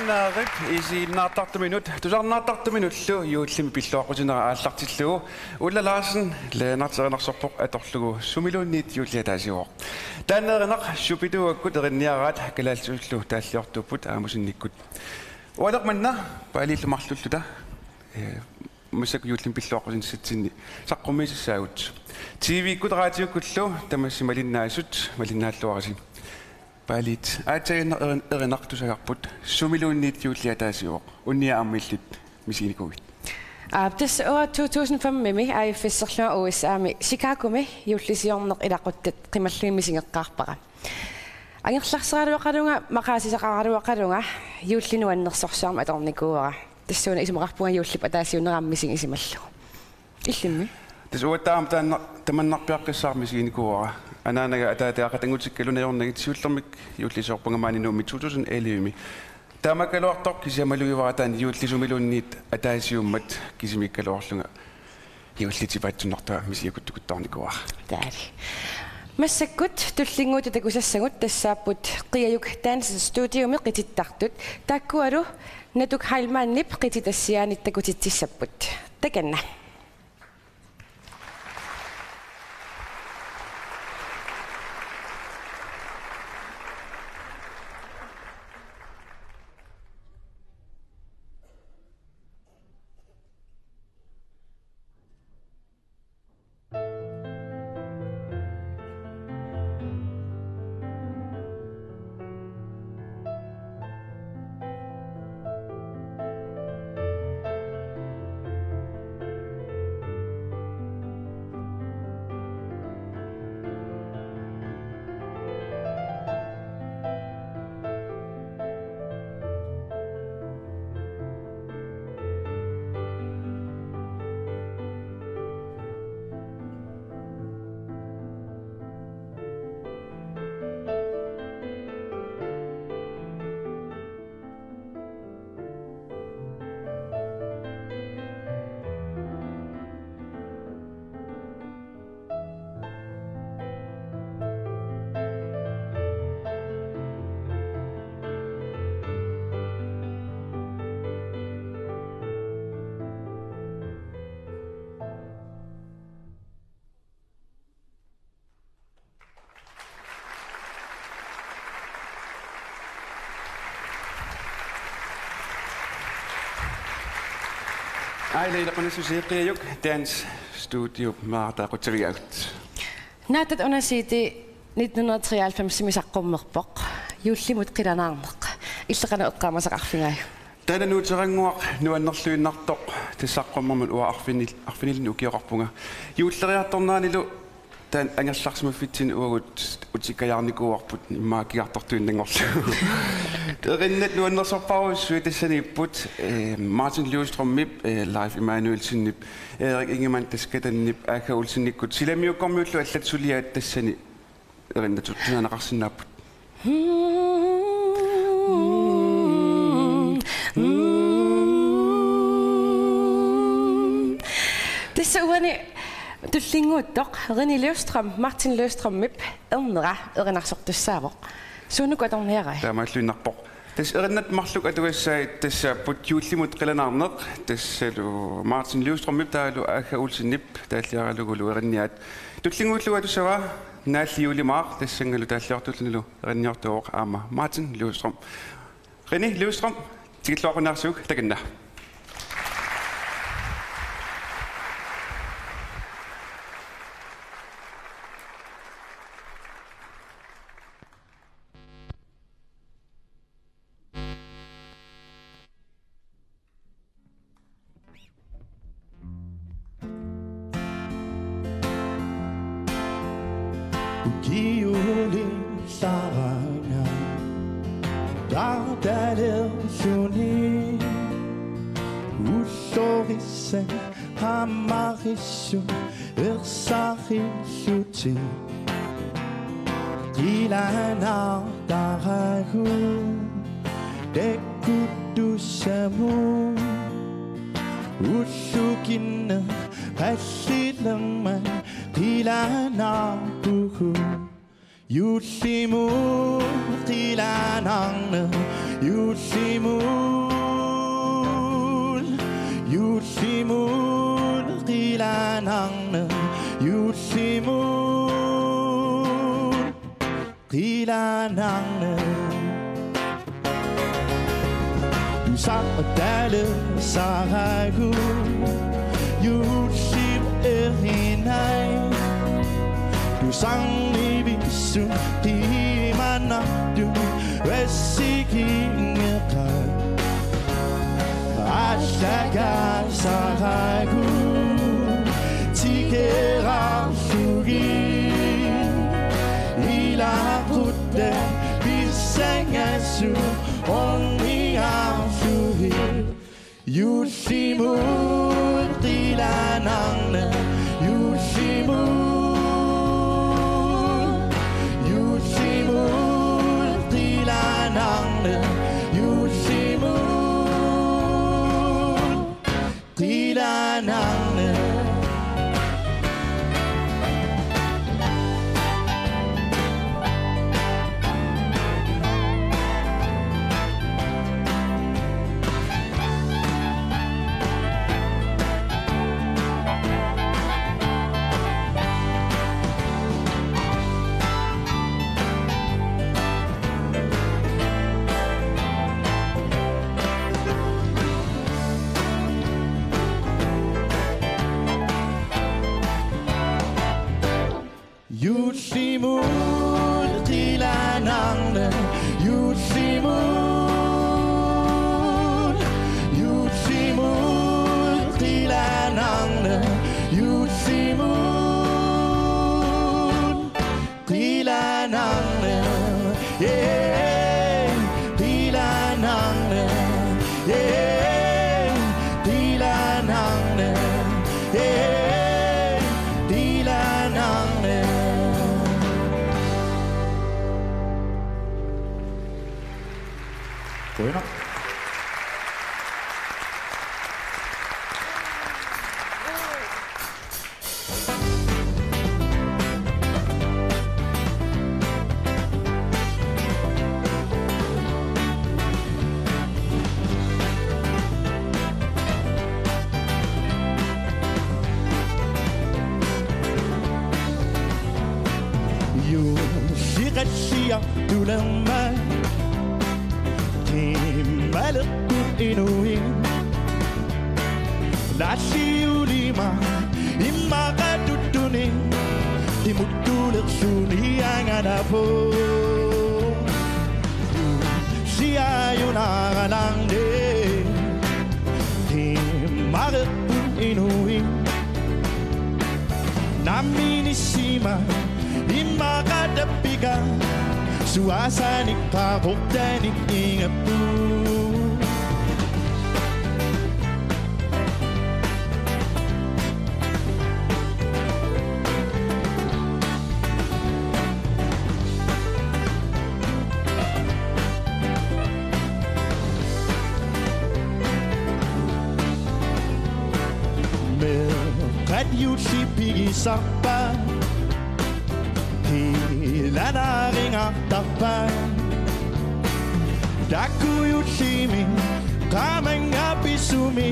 Naarik isiinnaartartuminut tusarnaartartuminullu yuullimi pilluaqqutinera aallartillugu Ulla Larsen leenarterinarsorpoq atorlugu sumiluunniit yuulliataasiuoq taanneerinaq supituakkut erinniaraat kalaalsuullu taalliortupput aamusinnikkut ualeqmanna paaliillumarlulluta mussak yuullim pilluaqqutin sitsinni saqqummiisissaagut TV-kkut raatiukkullu tamassimalinnaassut malinnaalluarasi Palit. Ajain erinartusagarput sumiluunniit yuulliataasiuoq unniaammillut misiinikuit. Tässä år 2005 mimi ai fisserlua USAmi Chicagomi yuullisiorneq ilaquttat qimalluimisingeqqaarpaqa. Angerlarseraluaqalunga maqaasisaqaraluaqalunga yuullinuannersorsaarma atornikuuara. Tassuuna isumeqarpunga yuullip ataasiunerammising isimallu. Illimmi. Tasuuttaam tamannarpiaqqissaarmisiinikuuara. Anaanaga ataataaqatangutikkalunajornagit siullermik yuullisoorpungamaaninuummi 2011mi. Taamakaluartoq kisiamaluivarataan yuullisumiluunniit ataasiummat kisimikkaluorlunga yuullitipaatsunnertua misiakuttukuttarnikuar. Taali. Massakkut tullinguuta takusassagut tassaapput qiajuk taansa studiumi qitittartut taakkualu natuk hailmaannip qititassiaanit takutittissapput. Takanna. Aileilaqunassusiiqiajuk Dance Studio maartaaqutsaviagut. Naatat unasiiti 1993 misaqqummerpoq yuullimut qilanaarneq illeqana eqqaamasaqarfingaaju. Tana nuuteranguaq nuannerluinnartoq tissaqqummermut ua arfinilni ukioqarpunga yuulleriartornaanilu tan angerlarsmaffitsin uagut utikkajaarnikuuarput immaakkiartortuinnangorlu. Terinnat nuannersorparussui tassaniipput Martin Løvstrøm-Mip Leif Emanuelsen-nip Erik Ingemann taskatannip Aka Olsen-nikkut silamiukormiullu allatsuliaat tassani erinnatut tunaanaqarsinnaaput. Tässä uani tullinguuttoq René Løvstrøm Martin Løvstrøm-Mip ernera erinarsortussaavoq suunukatorniarai taamaalluinnarpoq tas erinnat marluk atugassai tassaaput yuullimut qilanaarneq tassalu Martin Løvstrøm-Mip taalu Aka Olsen-nip taalliaralugulu erinniat tullinguulluga tussava naalliulimaaq tassangalu taalliortullunalu erinniortuoq aama Martin Løvstrøm René Løvstrøm tikilluaqunaarsuk takanna. Ukiulin saranga Dardale suni Usorisse Hamarissu Irsarissuti Dilana Daragu Dekudusamu Usukinna Pasilaman Dilana Buhu Yusimu Dilanang 유시문 기란항는 유시문 기란항는 유사달을 사하고 유심에히나이 유상리비순 디만나두 외시기냐가 아샤가 사하고 지게가 수기 이라구때 비생애수 온니아수히 유시문 띠라낭네 유시문 띠라낭네 유시문 띠라낭네 유시문 띠라낭네 유시문 띠라낭네 유시문 띠라낭네 예 띠라낭네 예 띠라낭네 예 띠라낭네 보이나? 유시가시야 두랑말 김말을 이누이 나시우리마 임마가 뚜뚜니 디무뚜르 순이 양아다보 시아유 나가랑데 김말을 이누이 남미니시마 임마가 다비가 suasana pabukdanig ingapu Melkat yusi pigi sakpa Hilana ringa tapan Daku yushimi Kamanga pisumi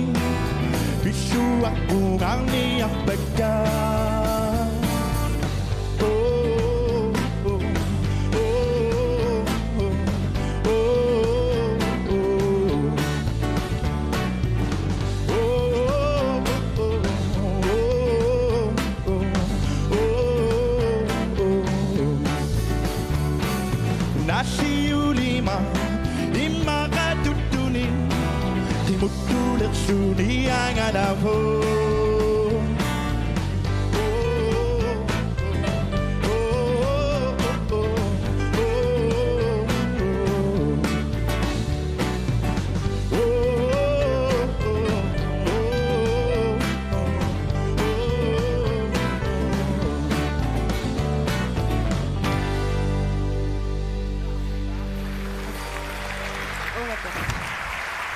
Bisu aku ngangi apeka Oh, oh, oh, oh, oh, Nasiulima imaka tutuni timutulak suni ang adavo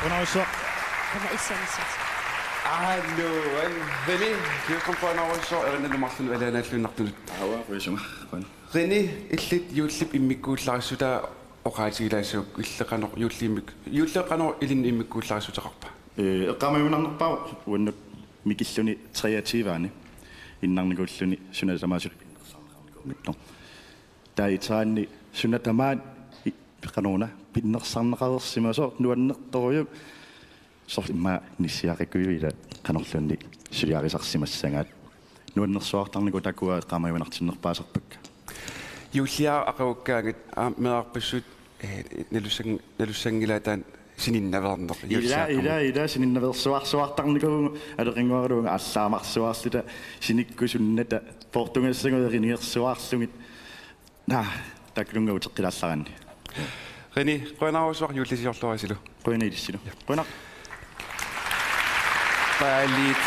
Unawso. Hallo, René, welkom på Unawso. René Martin Valana Lunartunut. Awa, qoysunga. René, illit yuullip immikkuullarissuta oqaatigilaasuuk illeqanor yuulleqanor ilin immikkuullarisutaqarpa eqqaamajunarnerpau uannut mikilluni kreatiivaani innarnikuulluni sunatamaasut no taitaanni sunatamaat qanuna pinnersarneqalersimaso nuannertoriu sor imma nissiaqikkuivila qanorlunni suliarisarsimassangaat nuannersuartarniku takua eqqaamajunartinnerpaasarpakka юллиа ақавуккаагит меарпассут налуссангилаатаан сининнавернер ила сининнаверсуарсуартарникугу алеқингуарулунга аллаамарсуарлута синиккусунната портунгассагуеринерсуарлугит таклунга утеққилаалларанни рени қуанаарусуар юллисиорлуарисилу қуинаилиссилу қуина паалит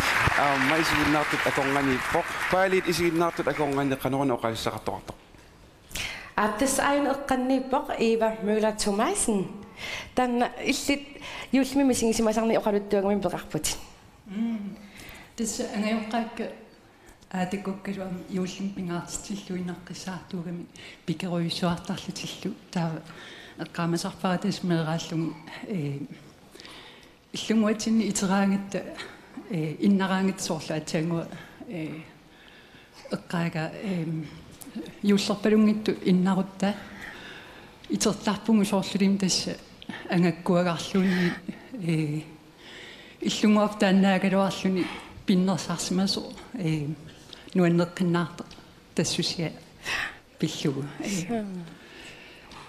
майсигиннаартут аконгани поқ паалит исигиннаартут аконгани қанорна оқаиссақартоқартоқ This ein eqqanniippoq Eva Møller Thomasen. Dan illit julmimisingisimmasarni oqaluttuagamin peqarputin. This angayoqqaakka aatikukkaluam juullum pingaartilluinnaqqissaartuugami pikeruissuartarlutillu taa eqqaamasarparatas meeraallum illunguatinni iteraangitta innaraangit soorlaataangua eqqaaga юуллерпалунгитту иннарутта итертарпугу соорлулим тасса ангаккуагаарлуни иллунгуап тааннаагалуарлуни пиннерсаарсимасо нуаннеққиннаарта тассусиа пиллугу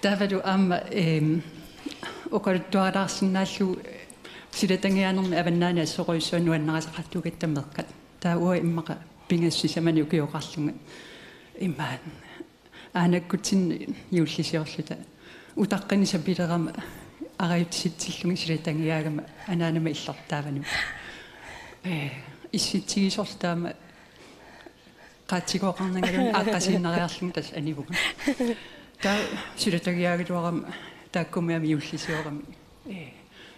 тавалу аама оқалуттуараарсинааллу силатангианерми аваннаани ассоруйссуа нуаннерасақартугаттамеққат таа уа иммақа пингассисамани укиоқарлунга имаан аанаккутин юуллисиорлута утаққини сапилерама араутситсиллунги силатангиаагама анаанама иллартаавану исситсигисорлтаама qaatsigooqarnangalun aaqqasiinнариарлун тас анивуга таа силатангиагалуарама тааккумиами юуллисиорами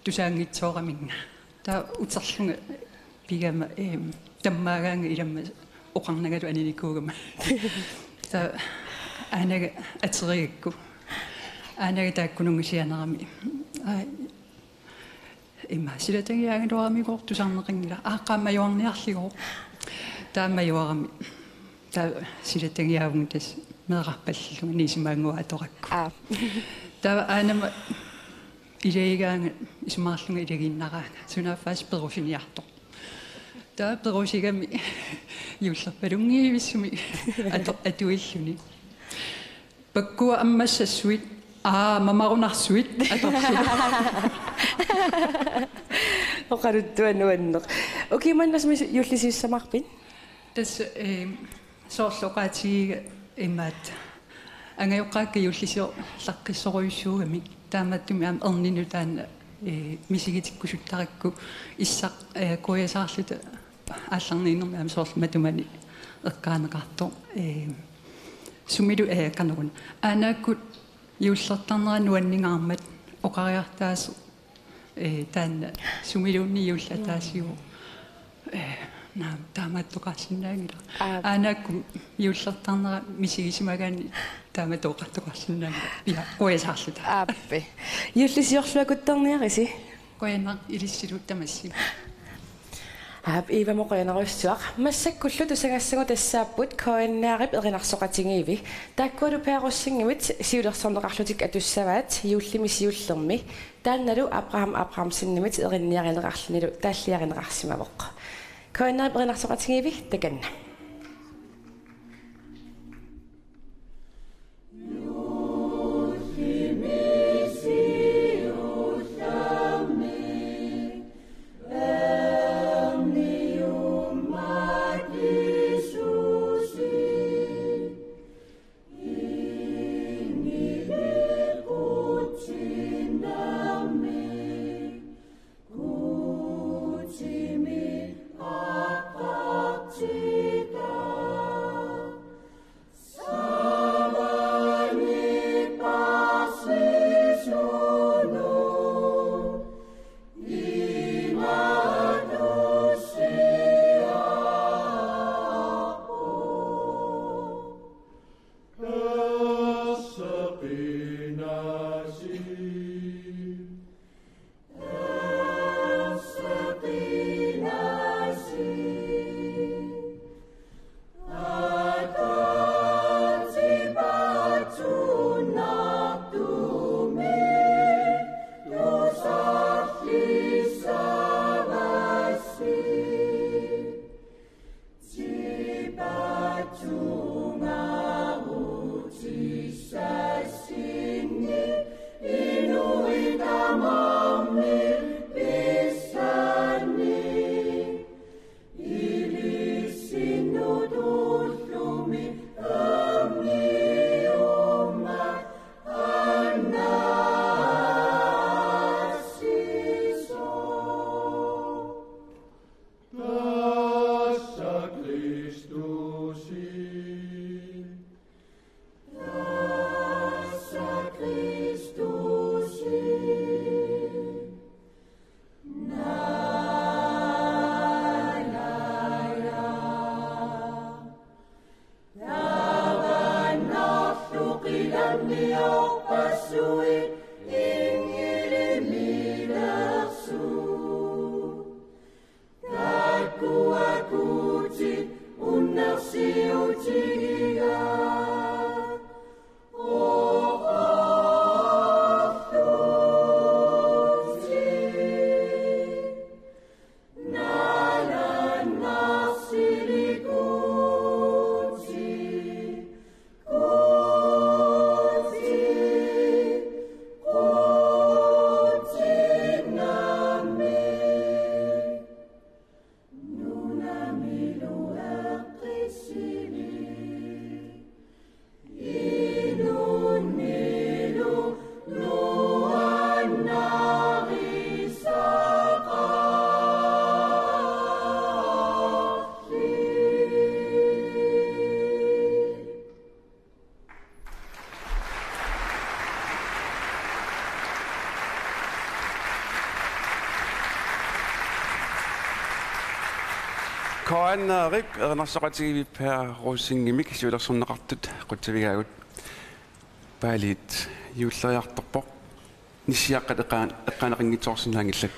тусаангитсоораминга таа утерлунга пигама таммаагаанга иламма оқарнагалу аниникуугама таа анага атериакку анага тааккунунгисианерами имма силатангиагалуарами гортусарнеқингила ааққааммаюарниарлигоо тааммаюарами таа силатангиаагун тас меэқарпаллуга нисимаангуа аторакку таа анама илеигаанга исмаарлунга илагиннараага сунаффаас перусиниарто таа перусигами юллерпалунгиивиссуми атуиллуни паккуа аммассассуит мамарунарсуит аторсила оқалуттуаннуаннеқ окиманнасми юллисиуссамарпин тас соорлоқаатигига имаат ангайоққаакка юллисио лаққиссоруйуссуугами тааматтуми аама ернину таана мисигитиккусуттаракку иссақ куясаарлута аалларниинерми аама соорлу матумани эққаанеқарто сумилу канерун анааккут юллертарнера нуаннингаармат оқариартаас таана сумилуунни юллатаасиу наам тааматтоқарсинаагила анаакку юллертарнера мисигисимагаани тааматоқартоқарсинаагила пиа куясаарлута ааппи юллисиорлуакуттерниариси коянар илиссилут тамасси Eva moqayanarussuaq массаккуллу тусагассагу тассааппут коиннаарип эринарсоқатингииви тааккуалу пеаруссингимит сиулерсорнеқарлутик атуссаваат юуллимисиуллерми таанналу Abrahamсиннимит эринниаринеқарлунилу тааллиаринеқарсимавоқ коиннаарип эринарсоқатингииви таканна Ti Koannaarip ernersoqatigivip per Rosingimik siulersorneqartut quttavigaagut paalit juulleriartorpoq nissiaqqat eqqaneqinngitsoorsinlaangillat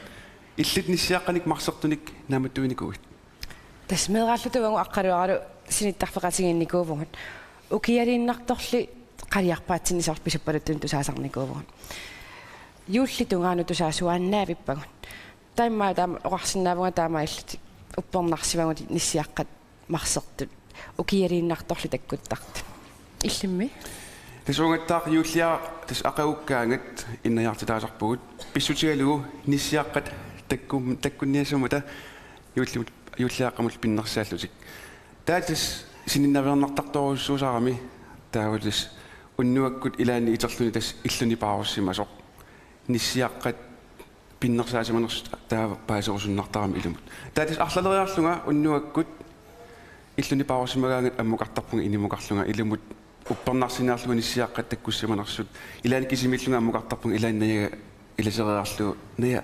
illit nissiaqqanik marsertunik naamatuinikuit тасмеэраллутувагу аққалуаралу синиттарфеқатигинникуувгут укиалииннарторли қалиарпаатсинисоор писуппалуттун тусаасарникуувгут юулли тунгаanu тусаасуааннаавиппагут таймаа таама оқарсинаавунга таама иллути уппернарсивагути ниссиаққат марсертут укиалииннарторли таккуттарт иллимми тасуунгаттаақ юуллиа тас ақауккаангат иннаяртитаасарпугут писсутигалугу ниссиаққат таккунниасумата юуллиаққамул пиннерсааллутик таатис сининнавернартарторуссуусаарами таавулис уннуаккут илаани итерлуни тас иллуни пааруссимасоқ ниссиаққат пиннерсаасиманерс таава паасерусуннартарами илумут таатис арлалериарлунга уннуаккут иллуни пааруссимагаангат аммукартарпунга инимукарлунга илумут уппернарсинаарлугу ниссиаққат таккуссиманерсут илаани кисимиллунга аммукартарпунга илааннаяга иласерериарлу ная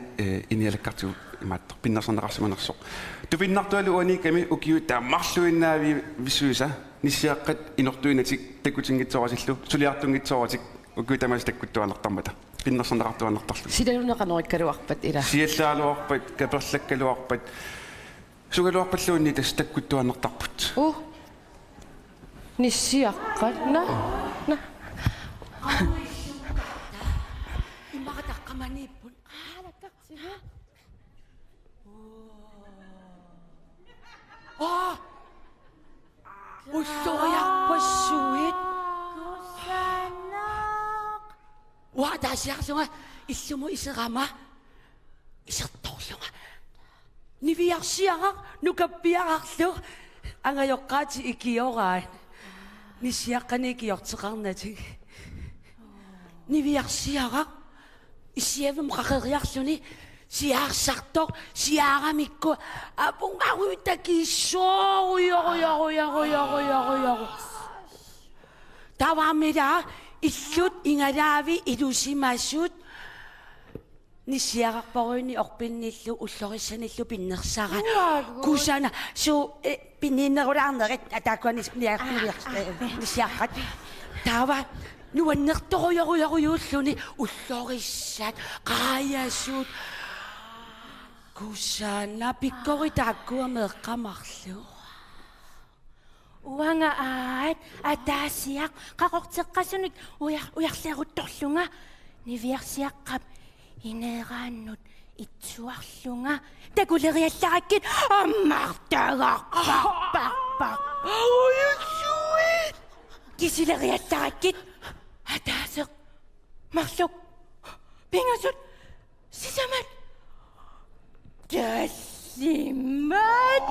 иниалаккартигу имааттар пиннерсарнеқарсиманерсоқ тупиннартуалу униками укиутта марлуиннаави виссуиса ниссиаққат инортуинатик таккутингитсоорасиллу сулиартунгитсоорасик укуутамас таккуттуанертармата пиннерсарнеқартуанертарлу силалунеқанериккалуарпат ила сиаллаалуарпат каперлаккалуарпат сугалуарпаллуунни тас таккуттуанертарпут ниссиаққат на имагатаққаманиппун аалаккартигу уссориарпассуит гусанақ уатаасиарсунга иллуму исерама исерторлунга нивиарсиара нукаппиарарлу ангайоққаати икиораа нисиаққани икиортеқарнатиг нивиарсиара исиавум қақериарлуни сиаарсартор сиаарамикку апунгаруитакиссооруйоруйоруйоруйоруйору тавамида иллут ингалаави илусимассут нисиарарпоруйни орпинниллу уллориссаниллу пиннерсара кусана су пинниннерулаарнерит атаакуанис нисиаққат тава нуаннерторуйоруйоруйууллуни уллориссат qaayasut кусана пиккоритааккуамеэккамарлу уанга аат атаасиақ қақортеққасуник уярлиарутторлунга нивиарсиаққап инеерааннут итсуарлунга такулериаллараккит аммартаагаарпарпарпар уйуссуит кисилериаллараккит атаасеқ марлук пингасут сисамат тассимат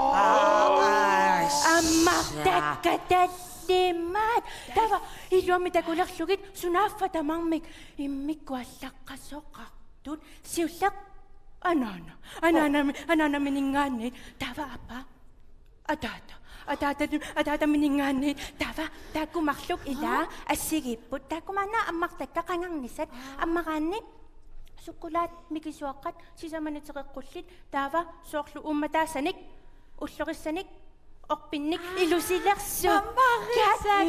аммартаккаталлимат тава илуами такулерлугит сунааффа тамармик иммиккуаллаққасоқартут сиуллақ анаана минингаанни тава апа атаата минингаанни тава тааккумарлук ила ассигиппут тааккумаана аммартакка қангарнисат аммараанни суккулаат микисуаққат сисаманитеқеққуллит таава соорлу умматаасаник уллориссаник орпинник илусилерсу аммарисак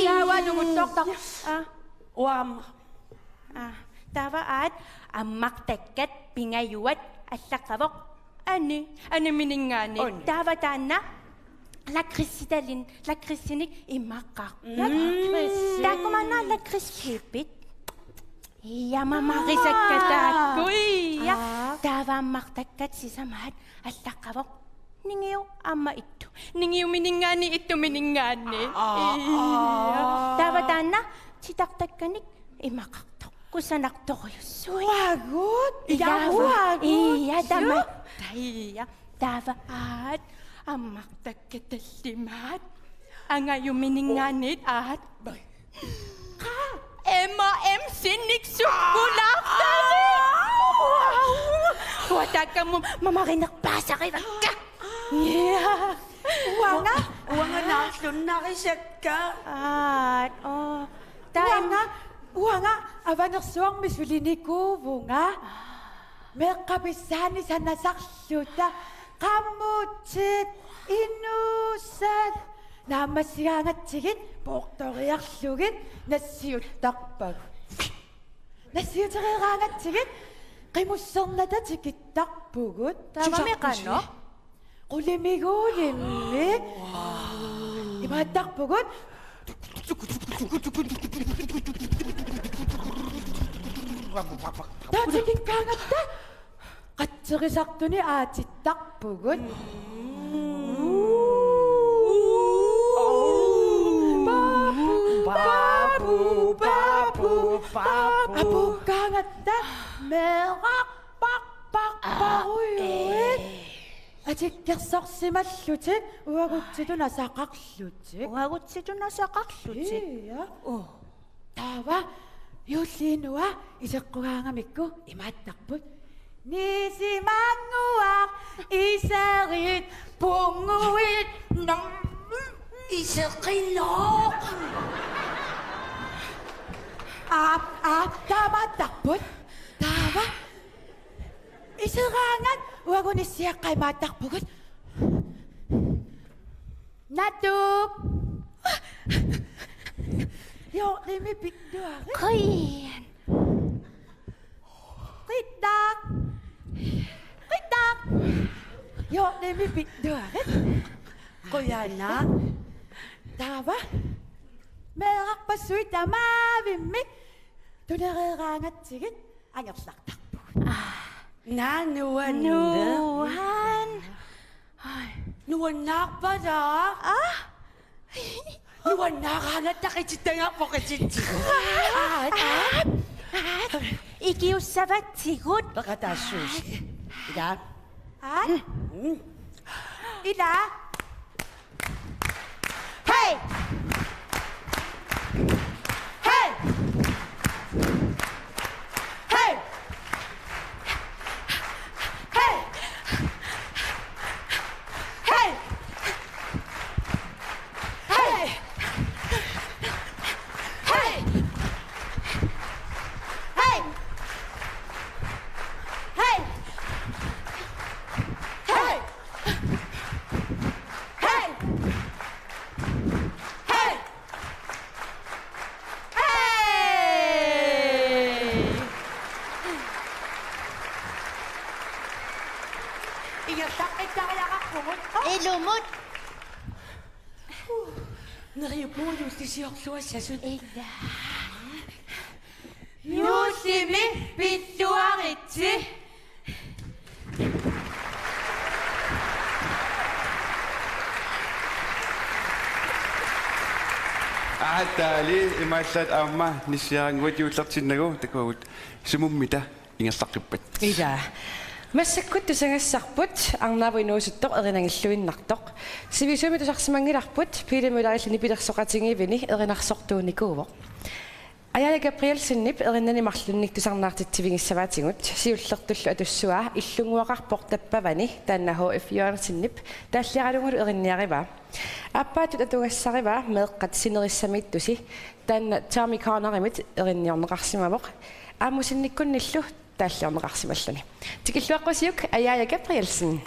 яавалугуттортар уам таава аат аммартаккат пингаюат аллаққавоқ ани минингаани таава таанна лакриссиник иммаққар тааккумаана лакриссиппит ямамарисаккатааккуи таавааммартаккат сисамаат аллаққавоқ нингиу амма итту нингиу минингаани итту минингаани тааватаанна титартакканик имақарто кусанарторюссуи ваагут ия тама тая таава аат аммартаккаталлимаат ангаю минингаанит аат Emma sinnik sukkulaqtani. Watakam mamarinerpaasaqivakka. Uanga naaslunnarisakka. Uanga avanersuarmis ulinikuuvunga. Meqqapissaani sanasarluta Qammutsit innuussat naamassigaangatsigit poortoriarlugit nassiuttarpag. Nassiuterieraangatsigit qimussernatatsikittarpugut taamamiqanno. Qulimiguulimmi. Imaattarpugut Taatsikikkaangatta qatserisartuni aatittarpugut. Apukkaangatta meeqarparparparuyuit. Atikkersorsimalluti uagutsitun asaqarluti. Uagutsitun asaqarluti. Iya. Taava yulliinua iseqqugaangamikku imaattarput. Nisimanguaq iserit punguit nam iseqinnoq. Taamaattarput. Taava iseraangat uagunissiaqqaimaattarpugut. Natuk. Joo, nimi pittuari. Koian. Qitak. Qitak. Joo, nimi pittuari. Qoyana. Taava. Meeqarpassuit tamaavimmi. Tunereeraangatsigit angersartarpugut. Nuan. Nuannaarpada. Nuannaaraangattaqitittangaarpoqititsi. Ikiussavatsigut. Paqataassuusi. Ila. Ila. Hey! Hey! Hey! Hey! Hey! Hey! Hey! Hey! Hey! Hey! Hey! Hey! Ilumut. Neriupuun justisiorluassasut. Illa. Juussimi pittuaritsi. Ahattaali imaallait aamma nissiaranguat juullertinnagu takuut sumummita ingerlaqippat. Ida. Массаккут тусангассарпут арнааруинуусуттоқ эринангиллуиннартоқ сивисуумитусарсимангиларпут пилимулариллини пилерсоқатингивини эринарсортууникууво Аяла Габриэлсиннип эриннани марлунник тусарнаартитсивингиссаваатингут сиуллертуллу атуссуаа иллунгуақарпоқ таппавани таанна HF Юарнсиннип тааллиаралунгулу эринниарива аппаатут атугассарива меэққат синериссамииттуси таанна таамикаанаримит эринниорнеқарсимавоқ аамусинниккунниллу тааллиорнеқарсималлуни тикиллуаққусиук Аяла Габриэлсин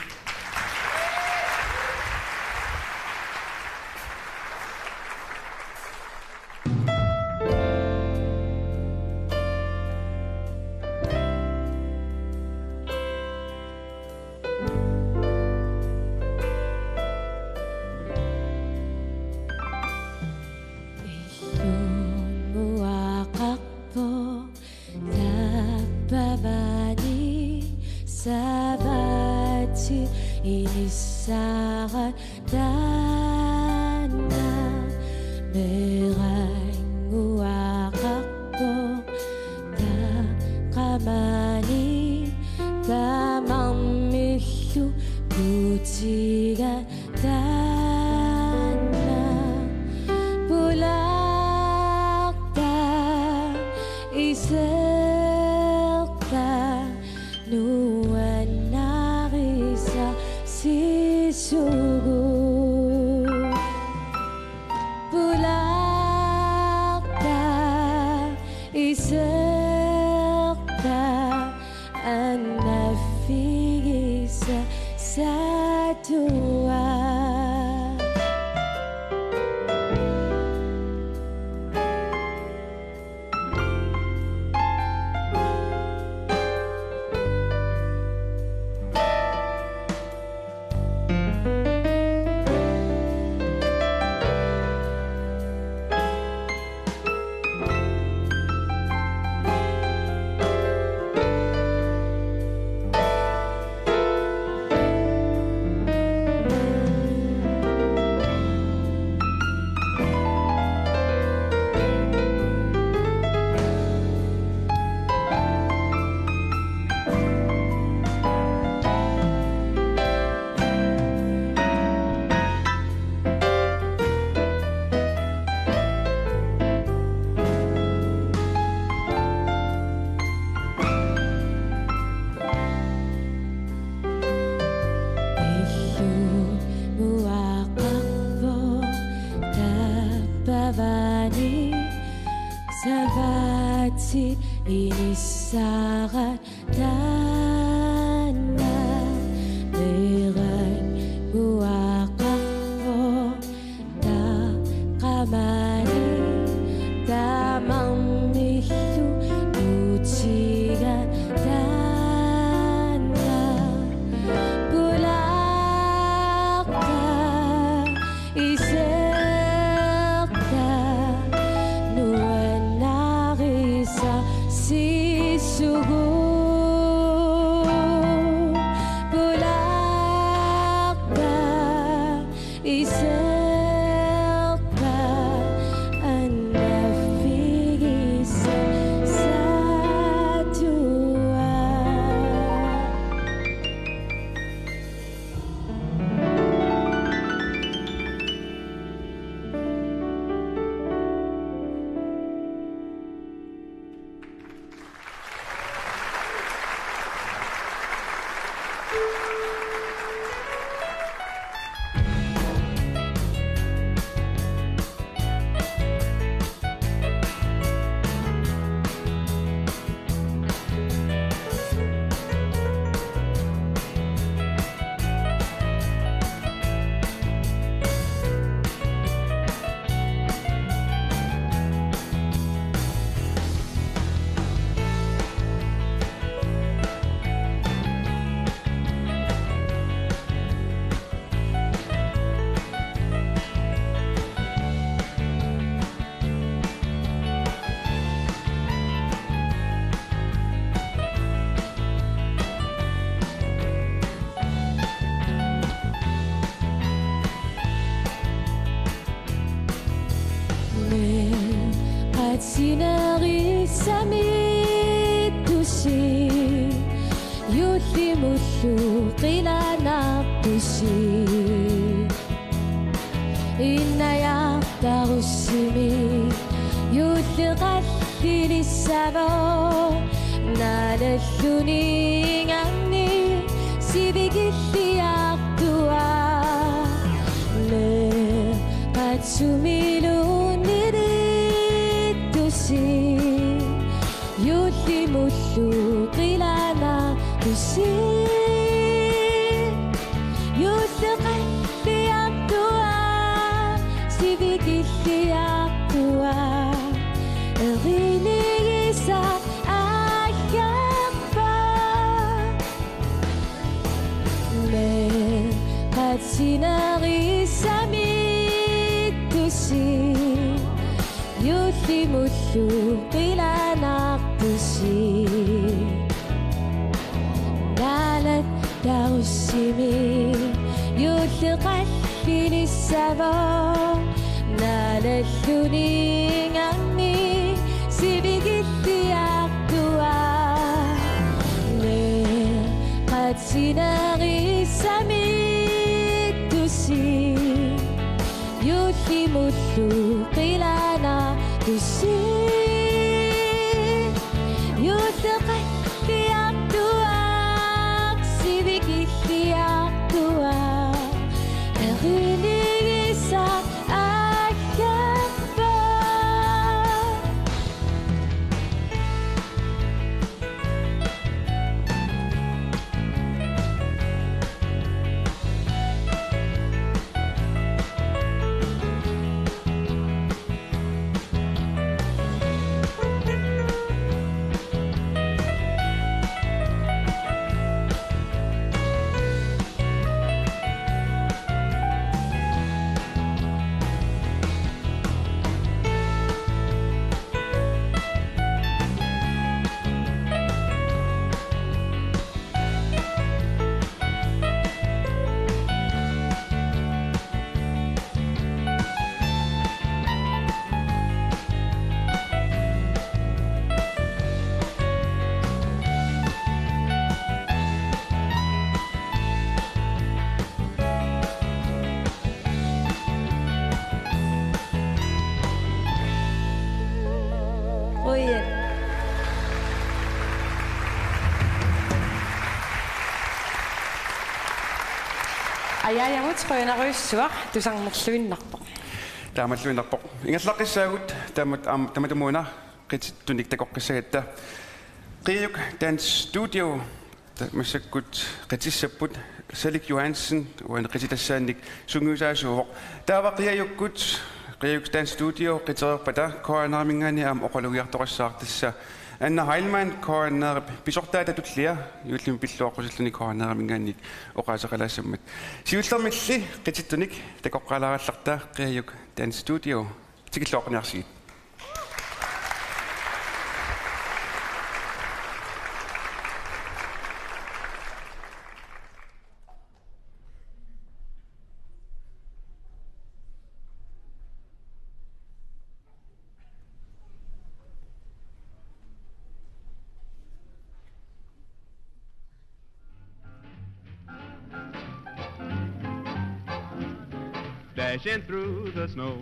Anna figisa sa dua. Salvati inisaran dana berang buakapo da kamani damang milu ujian dana bulaka iserta si sugu bulaka iserta anafigisa sa dua. Sinari samitusi yulimushu qilana tusi inaya darusimi yulqathili sabo nalashuni ngani sibigilli aqtua le patsumilu yulimushu qilana tusi yulqathili aqtua sibigilli aqtua rinisa ayakba me patsinari samitusi yulimushu qilana tusi nalat darusimi yulqathili sabo nalashuni ngani sibigilli aqtua le qatsinari samitusi yulimushu qilana tusi yulqathili aqtua sibigilli aqtua rinisa ayakba Ajaajamut qoynaruissuaq tusarnerluinnarpoq. Taamalluinnarpoq. Ingallaqqissaagut tamatumuuna qitittunik takoqqissagatta. Qiuk Dance Studio massakkut qitissaput Salik Johansen uan qititassaannik sunguusaasuuvoq. Taavaqiajukkut Qiuk Dance Studio qitererpata koanarmingaani aam oqalugiartoqassaartassa Anna Heilmann koanar pisortaata tutlia yullum pilluoqusalluni koanarmingaannik oqaasaqalassammat. Siullermilli qitittunik takoqqalaarallarta Qiuk Dance Studio tikilloorniarsiit. Dashing through the snow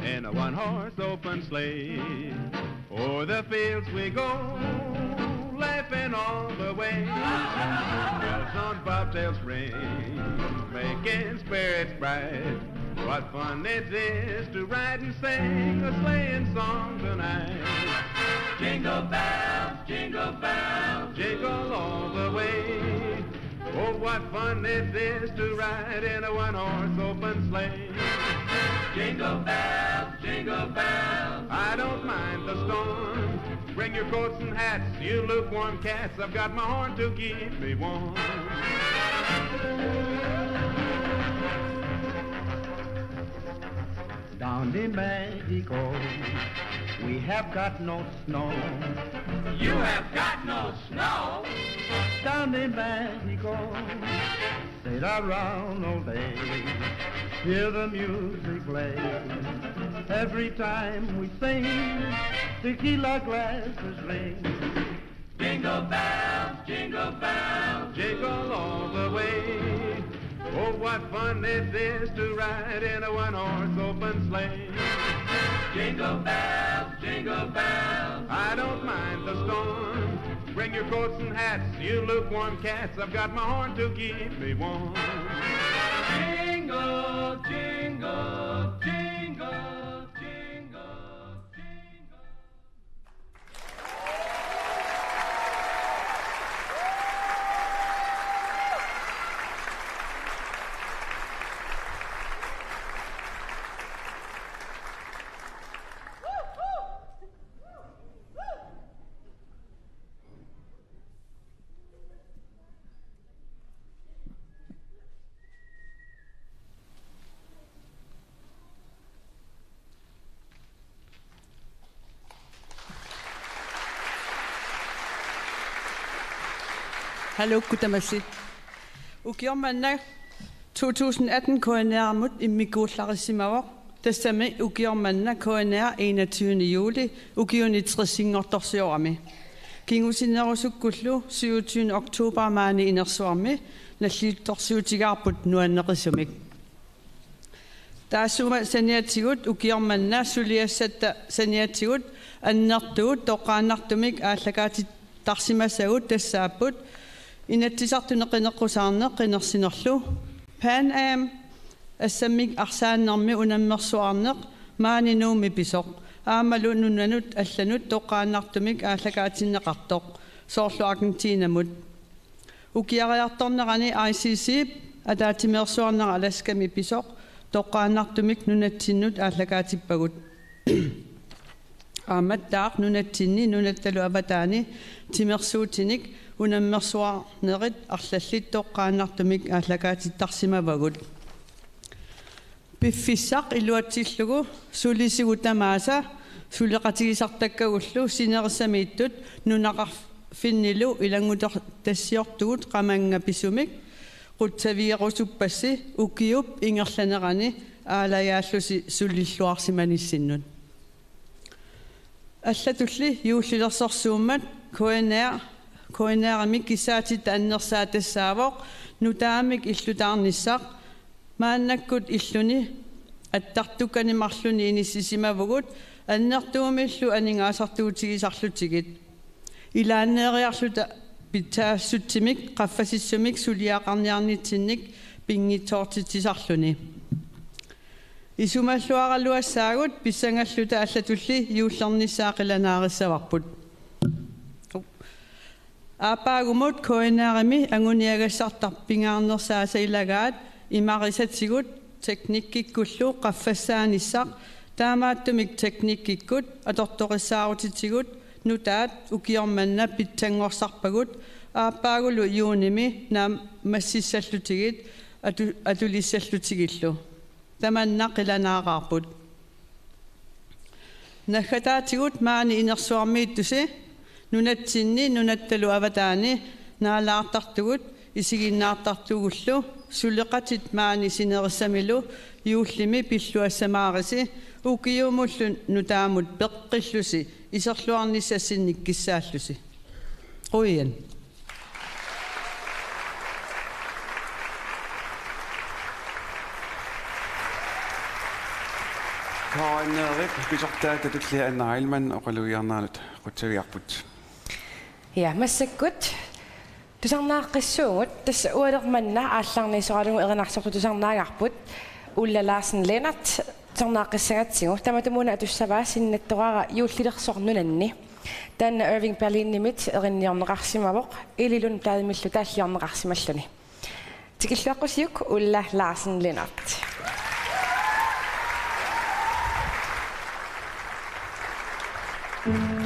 in a one-horse open sleigh. O'er the fields we go, laughing all the way. Bells on bobtails ring, making spirits bright. What fun it is to ride and sing a sleighing song tonight. Jingle bells, jingle all the way. Oh, what fun it is to ride in a one-horse open sleigh. Jingle bells, I don't mind the storm. Bring your coats and hats, you lukewarm cats. I've got my horn to keep me warm. Down in Mexico, we have got no snow. You have got no snow? Down in Mexico, sit around all day, hear the music play. Every time we sing, tequila glasses ring. Jingle bells, jingle all the way. Oh, what fun it is to ride in a one-horse open sleigh. Jingle bells, I don't mind the storm. Bring your coats and hats, you lukewarm cats. I've got my horn to keep me warm. Jingle, jingle, jingle, jingle, jingle. Hallo, kutamasi. Ukiormanna 2018 KNR-mut immikuullarisimaவோq tassami ukiormanna KNR 21. juli ukiunitrisingortorsiorami. Kingusinerusukkullu 27. oktober maani inersuarmi nalliuttorsiutigaarput nuanneqisumik. Taasuma saniatigut ukiormanna suliassatta saniatigut annertugut toqaannartumik aallakaati tarsimasagut tassaaput inattisartuneqineqqusaarneq qinersinerlu Pan Am assamik arsaannermi unammersuarneq maaninuumi pisoq aamalu nunanut allanut toqaannartumik aallakaatinneqartoq soorlu Argentinamut ukiariartornerani ICC ataatimeersuarnera alaskami pisoq toqaannartumik nunatsinnut aallakaatippagut aamattaaq nunatsinni nunattalu avataani timersuutinik unammersuarnerit arlallit toqqaannartumik aallakaatittarsimavagut piffissaq iluatsillugu sulisigu tamaasa suleqatigisartakkagullu sinerissamiittut nunaqarfinnilu ilangutor tassiortugut qamangapisumik qutsavierusupassi ukiup ingerlanerani aalajaallusi sulilluarsimanissinnud аллатулли юуллилерсорсууммат KNR-амик кисаатит аннерсаатассаавоқ нутаамик иллутаарниссақ мааннаккут иллуни аттартукканимарлуни иниссисимавгут аннертуумиллу анингаасартуутигисарлутигит илааннериарлута питаассутсимик qaffasissumik suliaqarniarnitsinnik pingitsoortitisarluni isumalluaralluassaagut pissangalluta allatulli juullarnissaaqilanaarissavарпут аапаагумут коинаарами агуниагассартарпингаарнерсаасаилагаат имарисатсигут teknikkikkullu qaffassaanissaq таамааттумик teknikkikкут аторториссаарутитсигут нутаат укиорманна питсангорсарпагут ааппаагулу юуними наам массиссаллутигит атулиссаллутигиллу таманнақиланаараарпут нахатаатигут маани инерсуармииттуси нунатсинни нунатталу аватаани наалаартартугут исигиннаартартугуллу сулеқатит маани синерissамилу юуллими пиллуассамаариси укиумуллу нутаамут пеққиллуси исерлуарниссассинник киссааллуси қуян Kaannerik pisartaat atullia annarilman oqaluiarnaanut qutsagiarput. Ja, massakkut. Tusarnaaqissuugut tassa ualermanna aallarnisoralugu erinarsortu tusarnaagaarput Ulla Larsen Lennart tusarnaaqissagatsigu tamatumuna atussavaa sinnattoraara juullilersornunanni taanna Irving Berlin nimit erinniorneqarsimavoq ililun taadimillu taalliorneqarsimalluni. Tikilluaqqusiyuk Ulla Larsen Lennart. Go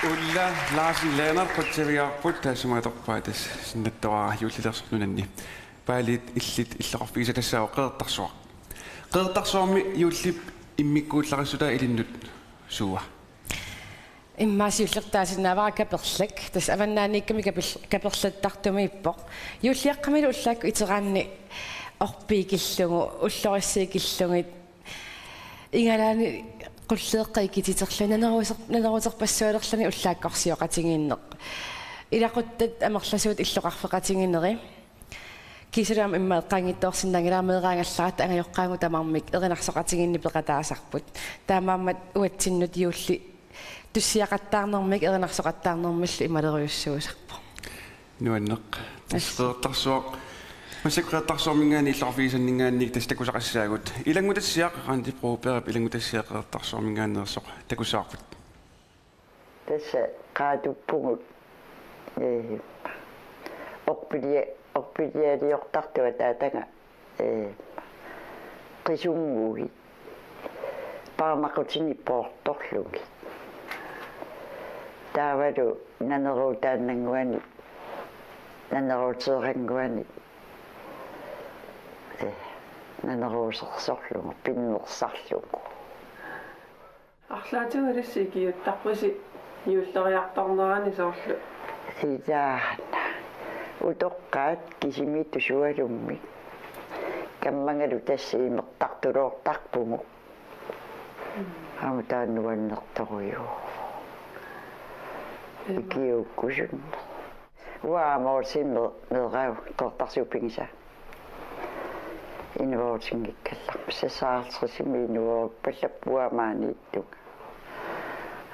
Ulla Larsen Lennart Potteriarput taasumaatorpaatas sinnattoraa juullilersornunanni paalit illit иллaqarfiisa tassаа qeertarsuaq qeertarsuarmi juullip immikkuullarissula ilinnut suua иммаасиуллертаасиннаавара каперлак тас аваннааникками каперлаттартуми иппоq юуллиаққамилу уллаакку итераанни орпиикиллугу уллориссиикиллугит ингалаани qulleeqqaikititerluna naneruuterpassualerlani ullaakkorsiоqatigiinneq ilaquttat amerlasuut illoqarfeqatiginneri kisulaam immaeqqaangittoorsinnangilaarmeeraangallarat angajorqaangu tamarmik erinarsoqatiginni peqataasarput taamaammat uatsinnut iulli tussiaqattaarnermik erinarsoqattaarnermallu imaleriussuusarpo nuanneq tasqeertarsuaq масаккеэртарсуармингаани илларфигисаннингаанник тас такусақассаагут илангутассиақ ранти проперап илангутассиақеэртарсуармингаанерсоқ такусаарпут тасса qaatuppugut орпилиалиортартуа таатага qisummuugi paamaqutini poortorlugi taavalu naneruutaannanguani naneruuteeranguani naneruusersorlugu pinnersarlugu арлаатугалассикиуттарпуси юуллериарторнерани соорlu идаана утоққаат кисимитту суалумми каммангалу тассиимертартулоортарпугу амтааннуаннерторуйу икиуккусун уаамоорсимме мерау кортарсуппигиса инвоотингиккалларпа сасаарлрисими инуоо паллаппуамаанииттуга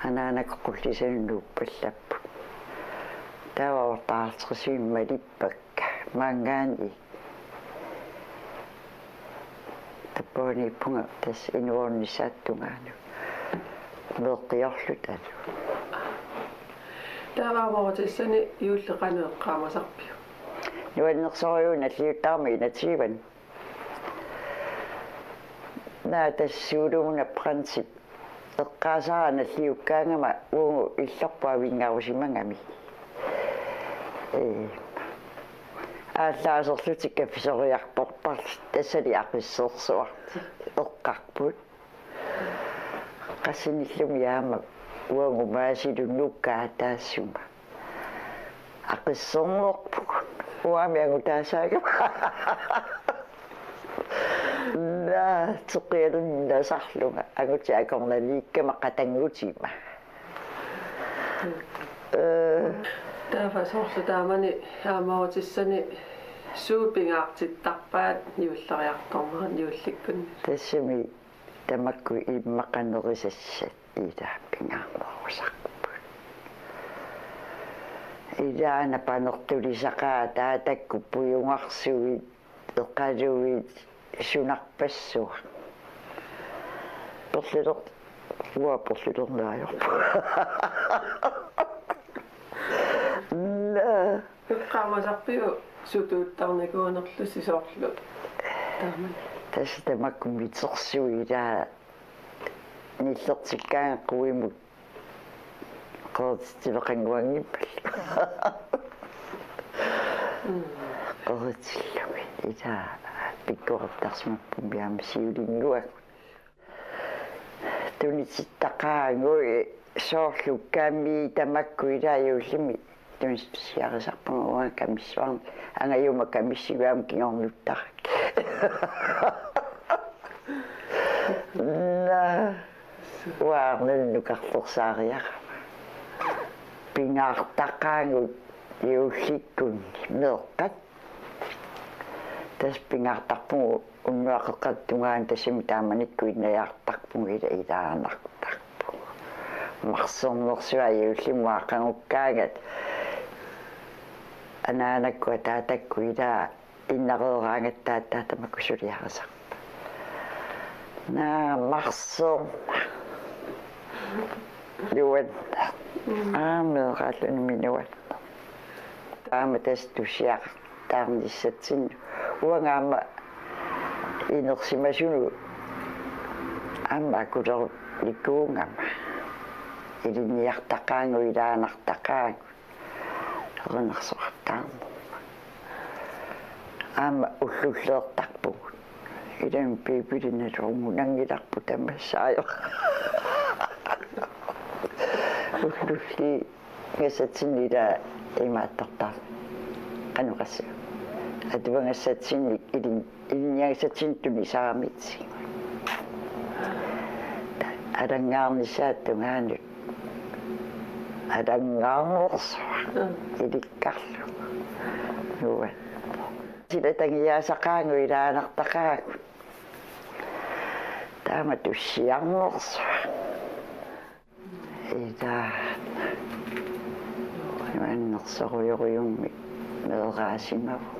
анаанаккуллисаннуу паллаппу тааваортаарлрисимма липпакка мангаани таппони пунга тас инуоорнисааттунгаану меэққиорлуталу тааваавоортиссани юуллеқанеэққаамасарпиу нуаннерсориуна аллиуттаарми инатсиван тассуулуна принцип эққаасаана лиуккаангама угу иллорпаавингаарусимангами ааллаасерлутик каффисориарпорпар тассали ақиссерсуар эққарпут қассиниллуми яама угу маасилу нуккаатаассума ақиссернерпу уамиагу таасаага на цукерн насарлунга агутиакорналииккама қатангутима тафасорлу таамани аамаутиссани суупингаартиттарпаат ниуллариарторнеран ниулликкун тассами тамакку иммақанерисассат илааппингаарнерусарпут илаана панертулисақаа таатакку пуюнгарсуит эққалуит сунарпассуа перлилер перлилернаajorpu на эққаамасарпиу сутууттарникуунерлуси соорлу тааман таситамаккумитсерсуилаа ниллертиккаан қуимут қоотстивеқангуангиппал қоотиллуми илаа пиккуартарсмаппум биама сиулингуак тунититтақаагуи соорлуккаами тамакку илааюуллими тунисиарисарпангуа камиссуарни ангаюма камиссиваам кингорнуттарак Na waarnen nukarforsaariaq. Pingaartaqaangut iullikkun meeqqat. Tas pingaartarpungu unnuaqeqqattungaan tassimi taamanikkuit najaartarpungu ilaanartarpu. Marsornersuа iullimuaqangukkaagat. Anaanakku taatakku ilaa innareeraangattaattaa tamakkusuliarasarpa. Na marsor luat meeqaalluni minuat. Taama tastusiaq taarnissatsin uangaama inersimasunu amma kuler likuungama iliniartaqaangu ilaanartaqaangu ernersortarmu amma ullulleertarpugut ilan piipilinalormunangilarpu tamassaajo ullulli ngasatsinila imaattartar qanuqassa atuangassatsinnik iliniagasatsinttuni saamitsi alangaarnissaattungaanut alangaarnerso ilikkarlu nuat sila tangiaasaqaangu ilaanartaqaagu taama tussiarnerso ila nuannersoruyuruyummi meeraasimavu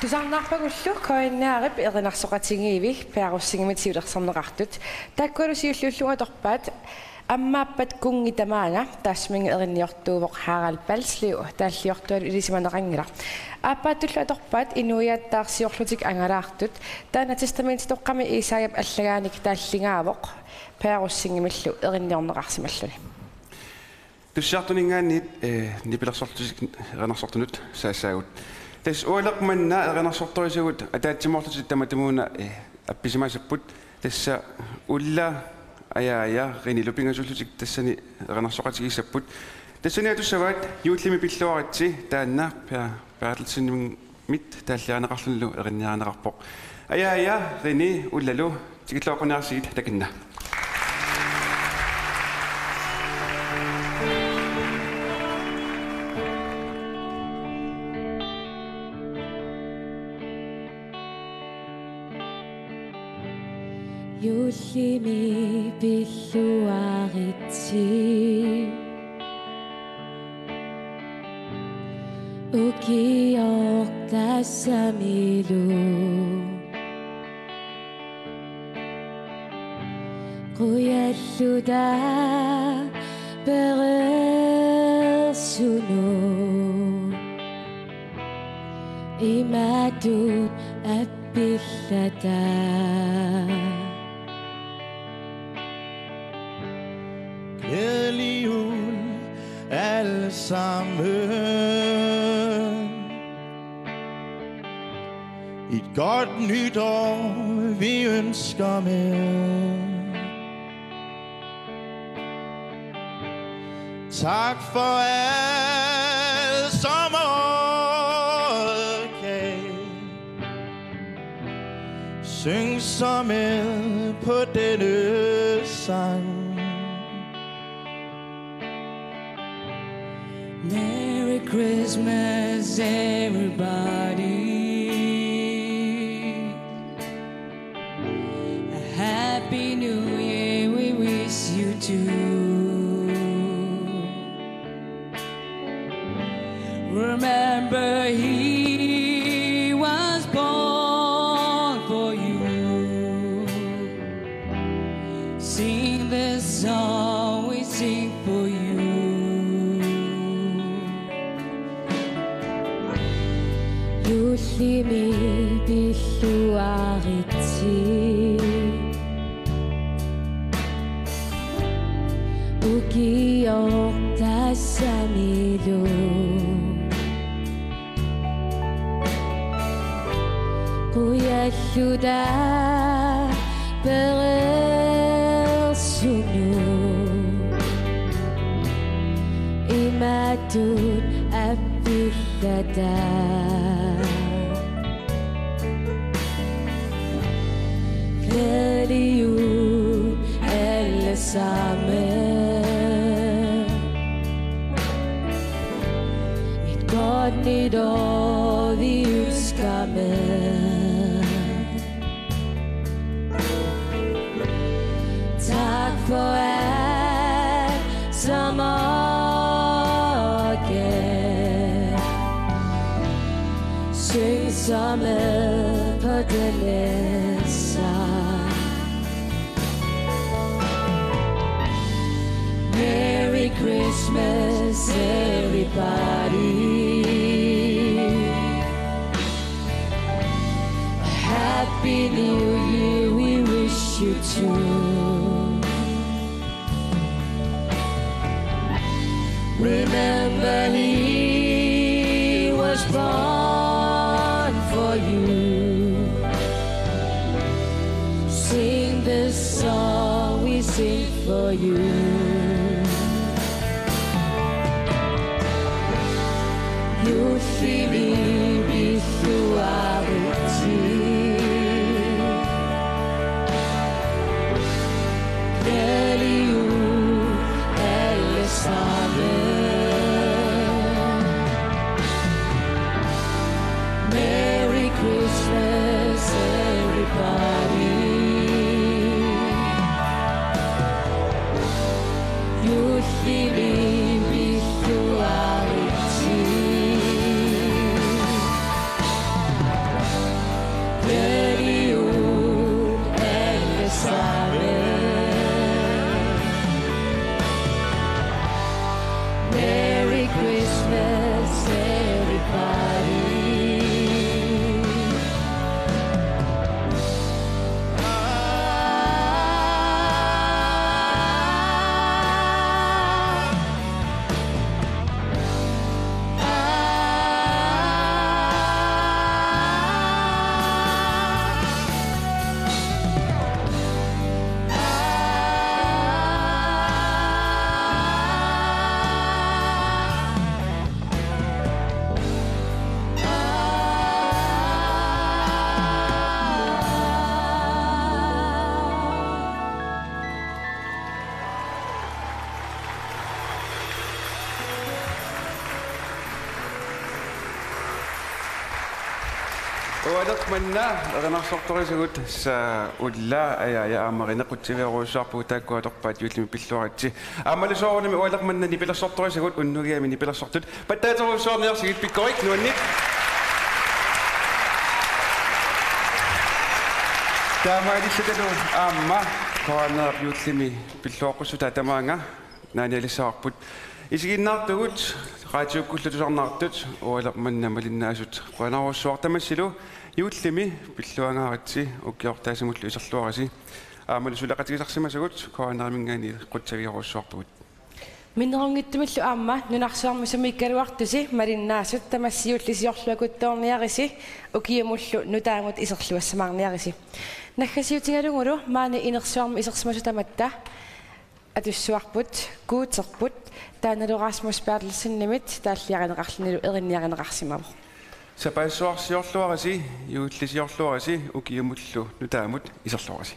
Тусарнаарпагуллу коиннаарип эринарсоқатигииви пиаруссигимитиулерсарнеқартут таккуалусиуллууллугаторпаат аммааппат кунги тамаана таасминги эринниортуувоқ хаарал палслиу тааллиортуал илисиманеқангила ааппааттуллуаторпаат инуяаттаарсиорлутик ангалаартут таана тестаментитоққами исааяп аллагааник тааллингаавоқ пиаруссигимиллу эринниорнеқарсималлуни туссаартунингаанниит нипилерсортусик эринарсортунут саассаагут тас уалеқманна эринарсорторисугут атаатсимоорлутит таматамууна апписимаасаппут тасса улла ая рини лупингасуллутик тассани эринарсоқатигиссаппут тассани туссаваат юуллими пиллуаритси таанна паарлтсиннун мит тааллианеқарлунлу эринниаанеқарпоқ ая рини уллалу тикиллоқуниарсигит такинна Юллими пиллуаритси укиортассамилу қуяллуда перерсуну иматут аппиллата Glædelig jul alle sammen. Et godt nytår vi ønsker med. Tak for alt som året gav. Syng så med på denne sang. Merry Christmas, everybody. A Happy New Year, we wish you too. Remember, He was born for you. Sing this song, we sing for you. Юллими пиллуаритси укиортассамилу қуяллуда перерсуну иматут аппиллата Glædelig jul alle sammen. Et godt nytår vi ønsker med. Tak for alt som opgav. Syng så med på denne sang. Merry Christmas, everybody. A Happy New Year, we wish you too. Remember, He was born for you. Sing this song, we sing for you. Юллими пиллуаритси Glædelig jul alle sammen. Merry Christmas, everybody. Юллими пиллуаритси Ualaq manna erinarsortorisugut sa ulla aya amarina quttiveruussaarpu taakkuatorpaat yuullimi pilluaritsi aamalusoorunimi ualaq manna nipilersortorisugut unnugiami nipilersortut pattaateruussoorniarsigit pikkorik nuannit taamaalisatalu aamma koaneer yuullimi pilluoqqussuta tamaanga naanialissaarput isiginnaartugut raatiukkullutusarnaartut ualaq manna malinnaasut qanaruussuartamassilu yuullimi pilluangaaritsi ukkiortaasimullu iserluarisi aamalusulaqatigisarsimasugut koaneermingaani quttagiaruussuarpugut Minnerungittumillu aamma nunarsuarmusumikkaluartusi malinnaasut tamassiullisiorluakuttoorniarisi ukiamullu nutaamut iserluassamaarniarisi naggasiutingalungulu maani inersuarmu isersmasu tamatta atussuarput kuuterput taanalurasmus Bertelsen-nimit taalliaqaneqarlunilu erinniaqaneqarsimavu Sapaissuarsiorluarisi yuullisiorluarisi ukiamullu nutaamut iserluarisi